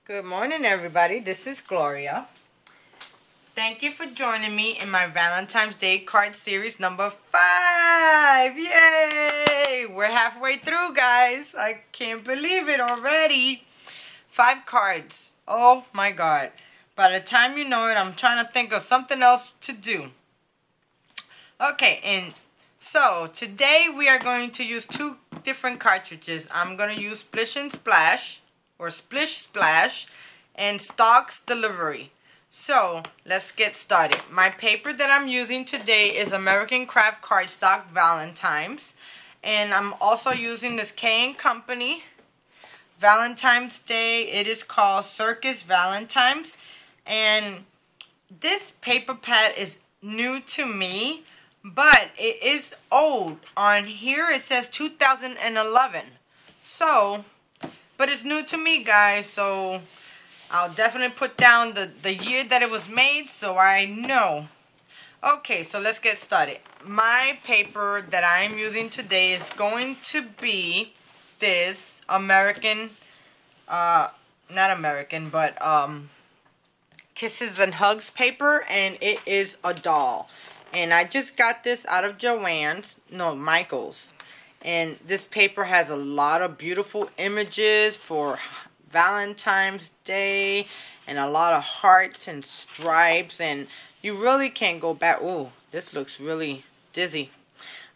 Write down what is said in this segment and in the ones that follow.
Good morning, everybody. This is Gloria. Thank you for joining me in my Valentine's Day card series number 5. Yay! We're halfway through, guys. I can't believe it already. 5 cards. Oh my God. By the time you know it, I'm trying to think of something else to do. Okay, and so today we are going to use 2 different cartridges. I'm going to use Splish and Splash, or Splish Splash, and Stocks Delivery. So let's get started. My paper that I'm using today is American Craft Cardstock Valentine's, and I'm also using this K & Company Valentine's Day. It is called Circus Valentine's, and this paper pad is new to me, but it is old. On here it says 2011. So, but it's new to me, guys, so I'll definitely put down the year that it was made so I know. Okay, so let's get started. My paper that I'm using today is going to be this American, not American, but Kisses and Hugs paper, and it is a doll. And I just got this out of Michael's. And this paper has a lot of beautiful images for Valentine's Day and a lot of hearts and stripes, and you really can't go back. Oh, this looks really dizzy.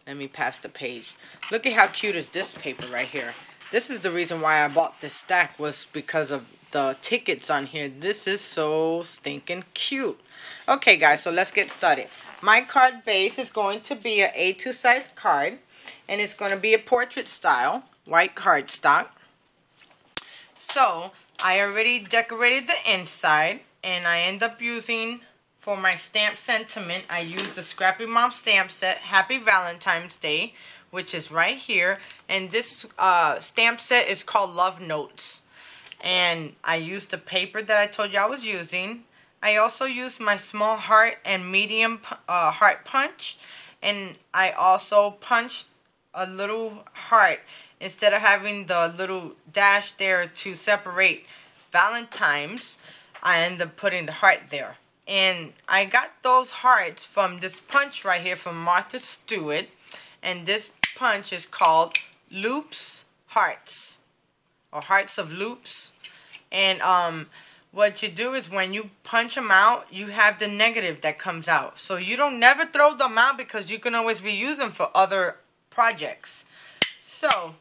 Let me pass the page. Look at how cute is this paper right here. This is the reason why I bought this stack, was because of the tickets on here. This is so stinking cute. Okay, guys, so let's get started. My card base is going to be an A2 size card, and it's going to be a portrait style, white cardstock. So, I already decorated the inside, and I end up using, for my stamp sentiment, I used the Scrappy Mom stamp set, Happy Valentine's Day, which is right here. And this stamp set is called Love Notes. And I used the paper that I told you I was using. I also used my small heart and medium heart punch. And I also punched a little heart. Instead of having the little dash there to separate Valentine's, I ended up putting the heart there. And I got those hearts from this punch right here from Martha Stewart. And this punch is called Loops Hearts, or Hearts of Loops. And what you do is when you punch them out, you have the negative that comes out. So you don't never throw them out, because you can always reuse them for other projects. So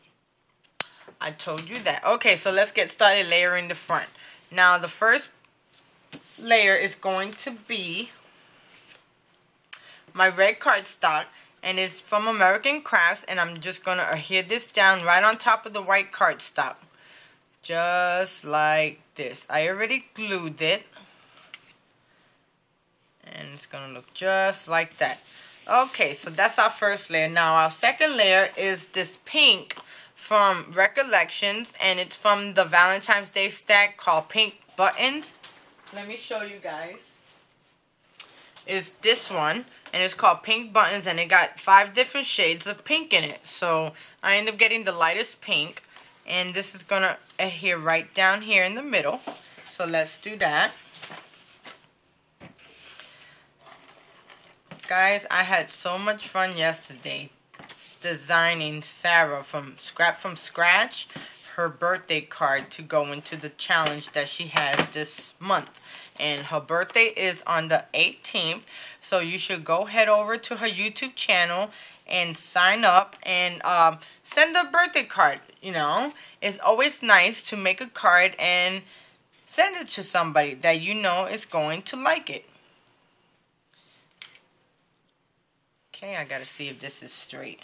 I told you that. Okay, so let's get started layering the front. Now the first layer is going to be my red cardstock, and it's from American Crafts, and I'm just going to adhere this down right on top of the white cardstock. Just like this. I already glued it, and it's going to look just like that. Okay, so that's our first layer. Now our second layer is this pink from Recollections, and it's from the Valentine's Day stack called Pink Buttons. Let me show you guys. It's this one, and it's called Pink Buttons, and it got 5 different shades of pink in it. So I ended up getting the lightest pink, and this is going to adhere right down here in the middle. So let's do that. Guys, I had so much fun yesterday designing Sarah from scratch, her birthday card to go into the challenge that she has this month. And her birthday is on the 18th, so you should go head over to her YouTube channel and sign up and send a birthday card. You know, it's always nice to make a card and send it to somebody that you know is going to like it. Okay, I gotta see if this is straight.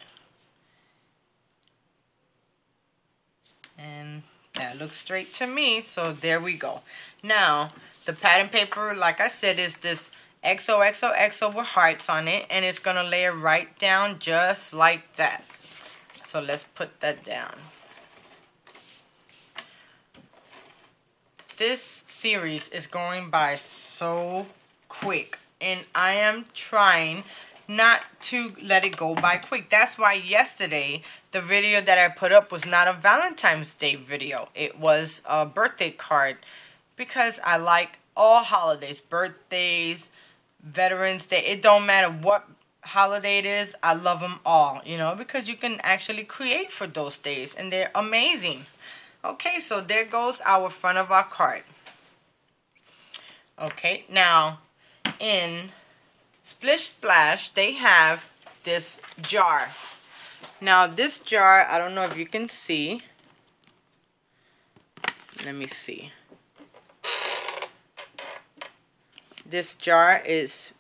And that looks straight to me, so there we go. Now, the pattern paper, like I said, is this XOXOXO with hearts on it, and it's going to layer right down just like that. So let's put that down. This series is going by so quick, and I am trying not to let it go by quick. That's why yesterday the video that I put up was not a Valentine's Day video. It was a birthday card because I like all holidays, birthdays, Veterans Day. It don't matter what holiday it is, I love them all, you know, because you can actually create for those days and they're amazing. Okay, so there goes our front of our card. Okay, now in Splish Splash they have this jar. Now this jar, I don't know if you can see. Let me see. This jar is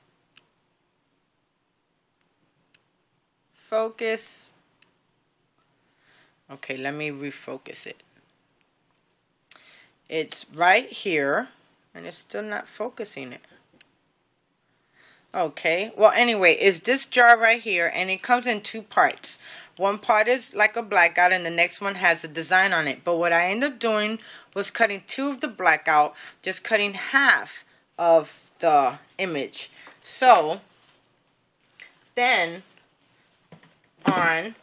focus. Okay, let me refocus it. It's right here and it's still not focusing it. Okay, well anyway, it's this jar right here and it comes in two parts. One part is like a blackout and the next one has a design on it. But what I ended up doing was cutting two of the blackout, just cutting half of the image. So then on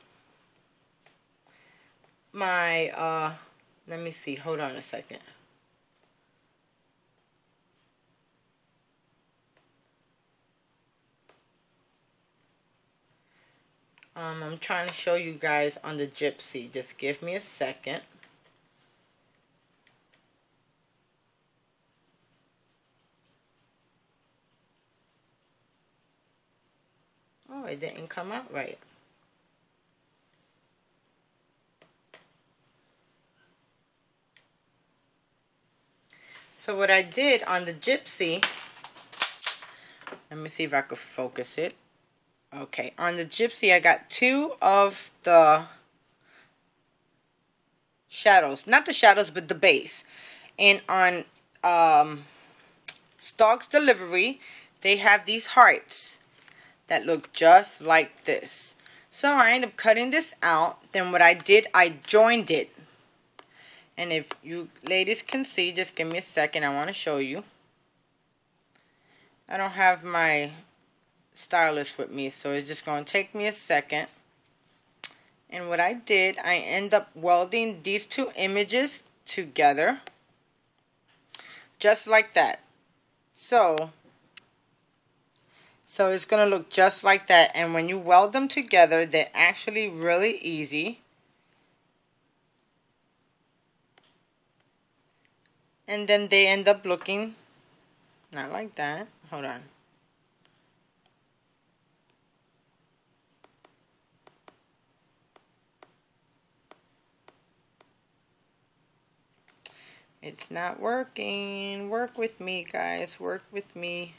my let me see, hold on a second. I'm trying to show you guys on the Gypsy. Just give me a second. Oh, it didn't come out right. So what I did on the Gypsy, let me see if I could focus it. Okay, on the Gypsy I got two of the shadows. Not the shadows, but the base. And on Stock's Delivery, they have these hearts that look just like this. So I ended up cutting this out. Then what I did, I joined it. And if you ladies can see, just give me a second. I want to show you. I don't have my stylus with me, so it's just going to take me a second. And what I did, I end up welding these two images together. Just like that. So it's going to look just like that. And when you weld them together, they're actually really easy. And then they end up looking not like that. Hold on. It's not working. Work with me, guys. Work with me.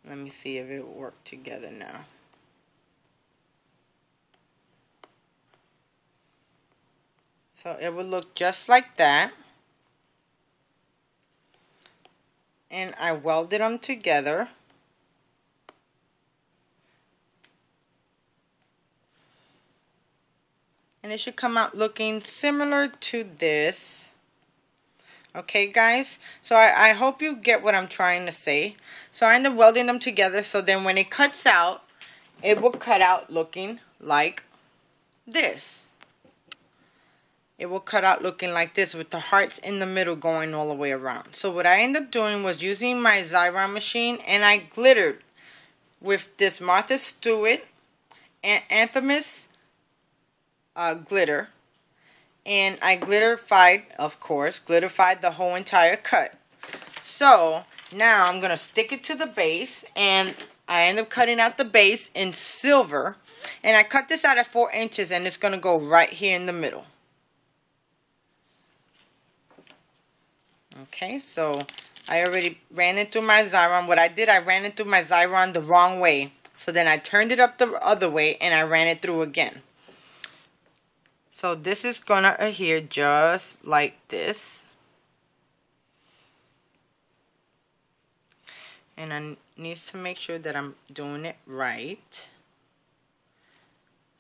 Let me see if it will work together now. So it would look just like that. And I welded them together. And it should come out looking similar to this. Okay, guys? So I hope you get what I'm trying to say. So I end up welding them together, so then when it cuts out, it will cut out looking like this. It will cut out looking like this with the hearts in the middle going all the way around. So what I ended up doing was using my Xyron machine, and I glittered with this Martha Stewart Anthemis glitter. And I glitterified, of course, glitterified the whole entire cut. So now I'm going to stick it to the base, and I end up cutting out the base in silver. And I cut this out at 4 inches, and it's going to go right here in the middle. Okay, so I already ran it through my Xyron. What I did, I ran it through my Xyron the wrong way. So then I turned it up the other way, and I ran it through again. So this is going to adhere just like this. And I need to make sure that I'm doing it right,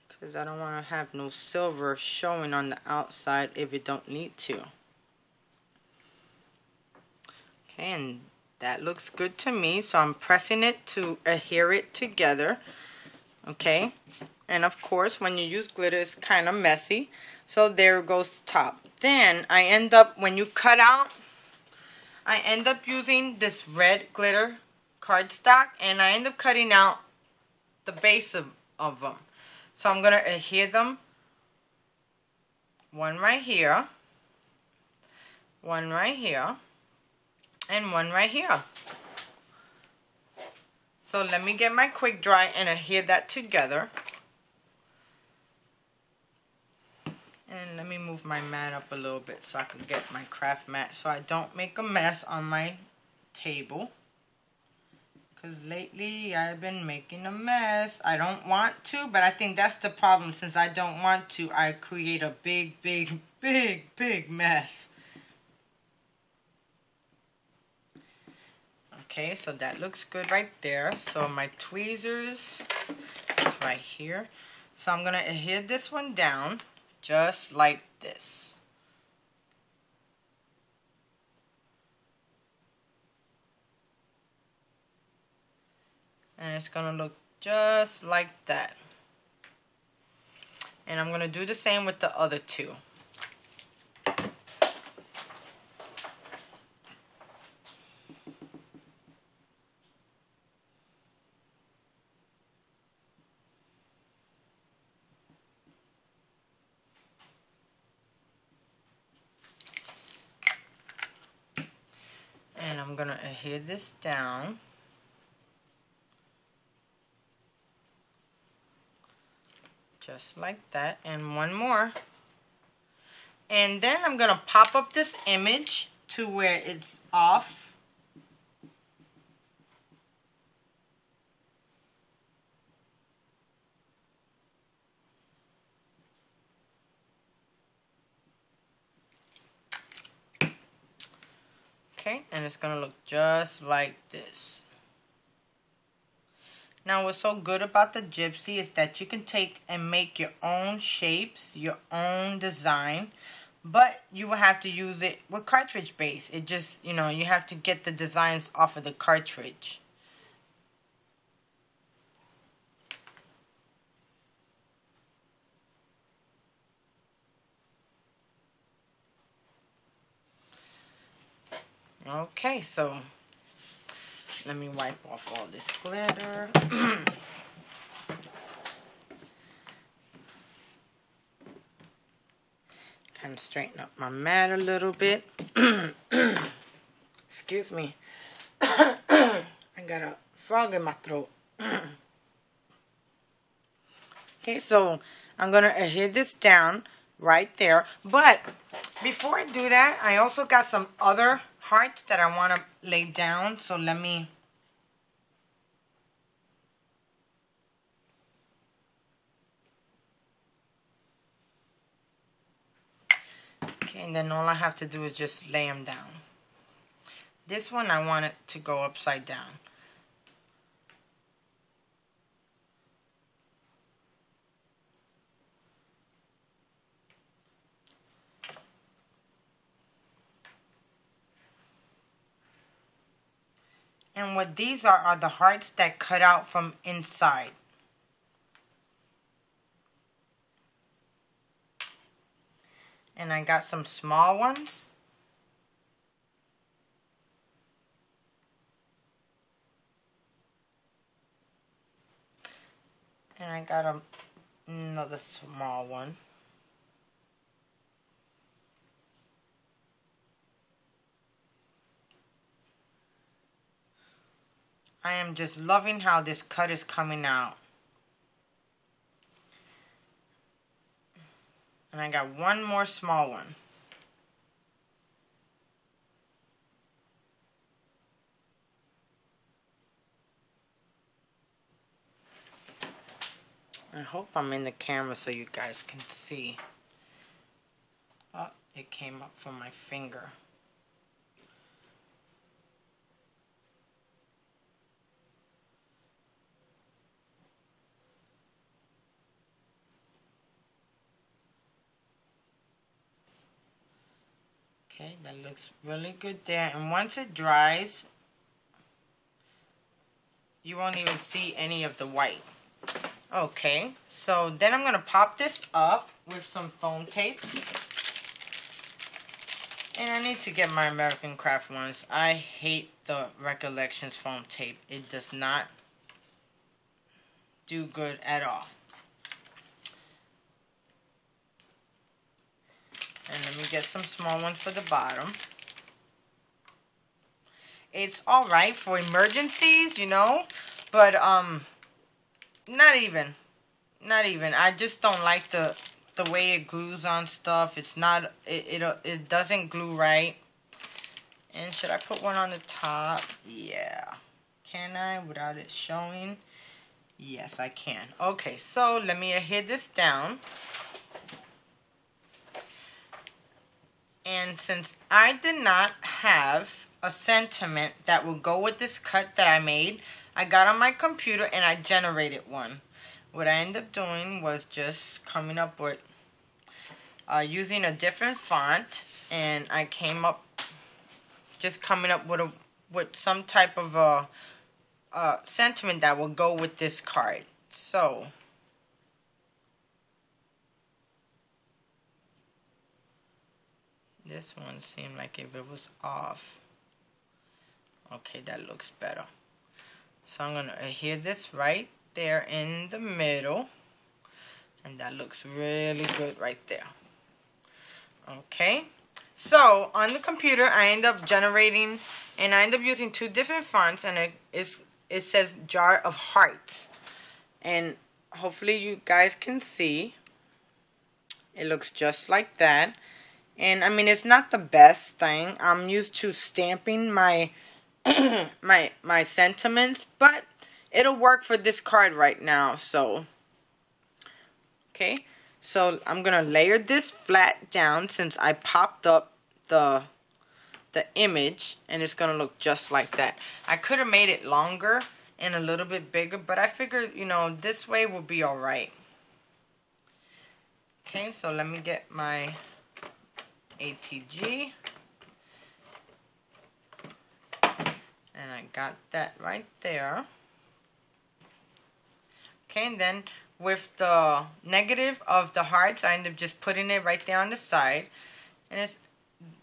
because I don't want to have no silver showing on the outside if it don't need to. Okay, and that looks good to me. So I'm pressing it to adhere it together. Okay, and of course when you use glitter it's kind of messy, so there goes the top. Then I end up, when you cut out, I end up using this red glitter cardstock, and I end up cutting out the base of them. So I'm going to adhere them, one right here, one right here, and one right here. So let me get my quick dry and adhere that together. And let me move my mat up a little bit so I can get my craft mat so I don't make a mess on my table. Because lately I've been making a mess. I don't want to, but I think that's the problem. Since I don't want to, I create a big, big, big, big mess. Okay, so that looks good right there. So my tweezers is right here. So I'm going to adhere this one down just like this. And it's going to look just like that. And I'm going to do the same with the other two. And I'm going to adhere this down. Just like that. And one more. And then I'm going to pop up this image to where it's off. Okay, and it's going to look just like this. Now what's so good about the Gypsy is that you can take and make your own shapes, your own design, but you will have to use it with cartridge base. It just, you know, you have to get the designs off of the cartridge. Okay, so let me wipe off all this glitter. Kind of straighten up my mat a little bit. Excuse me. I got a frog in my throat. Okay, so I'm going to adhere this down right there. But before I do that, I also got some other hearts that I want to lay down. So let me... Okay, and then all I have to do is just lay them down. This one I want it to go upside down. And what these are the hearts that cut out from inside. And I got some small ones. And I got another small one. I am just loving how this cut is coming out. And I got one more small one. I hope I'm in the camera so you guys can see. Oh, it came up from my finger. Okay, that looks really good there. And once it dries, you won't even see any of the white. Okay, so then I'm going to pop this up with some foam tape. And I need to get my American Craft ones. I hate the Recollections foam tape. It does not do good at all. And let me get some small ones for the bottom. It's alright for emergencies, you know, but not even. I just don't like the way it glues on stuff. It's not, it doesn't glue right. And should I put one on the top? Yeah. Can I without it showing? Yes, I can. Okay, so let me adhere this down. And since I did not have a sentiment that will go with this cut that I made, I got on my computer and I generated one. What I ended up doing was just coming up with using a different font, and I came up just coming up with some type of a sentiment that will go with this card. So this one seemed like if it was off. Okay, that looks better. So I'm gonna adhere this right there in the middle, and that looks really good right there. Okay, so on the computer I end up generating, and I end up using two different fonts, and it says Jar of Hearts, and hopefully you guys can see it looks just like that. And I mean, it's not the best thing. I'm used to stamping my my sentiments, but it'll work for this card right now. So okay, so I'm gonna layer this flat down since I popped up the image, and it's gonna look just like that. I could have made it longer and a little bit bigger, but I figured, you know, this way will be alright. Okay, so let me get my ATG, and I got that right there. Okay, and then with the negative of the hearts, I end up just putting it right there on the side. And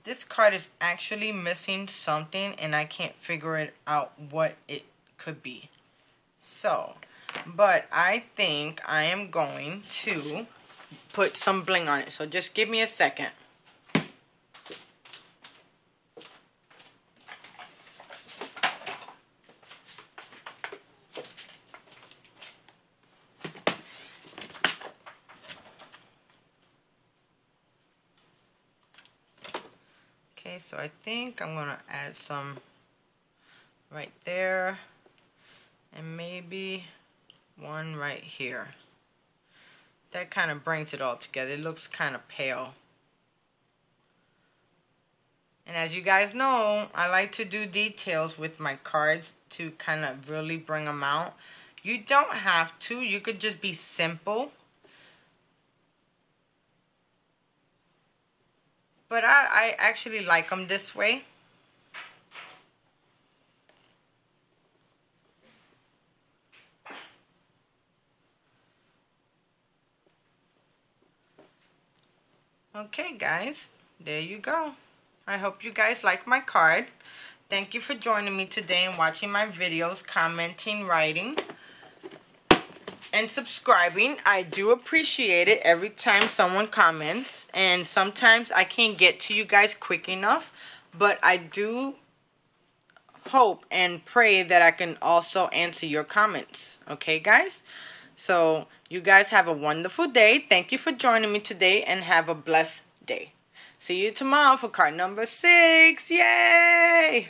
this card is actually missing something, and I can't figure it out what it could be. So, but I think I am going to put some bling on it. So just give me a second. Okay, so I think I'm going to add some right there, and maybe one right here. That kind of brings it all together. It looks kind of pale. And as you guys know, I like to do details with my cards to kind of really bring them out. You don't have to. You could just be simple. But I actually like them this way. Okay, guys, there you go. I hope you guys like my card. Thank you for joining me today and watching my videos, commenting, writing, and subscribing. I do appreciate it every time someone comments, and sometimes I can't get to you guys quick enough, but I do hope and pray that I can also answer your comments. Okay, guys? So you guys have a wonderful day. Thank you for joining me today, and have a blessed day. See you tomorrow for card number 6. Yay!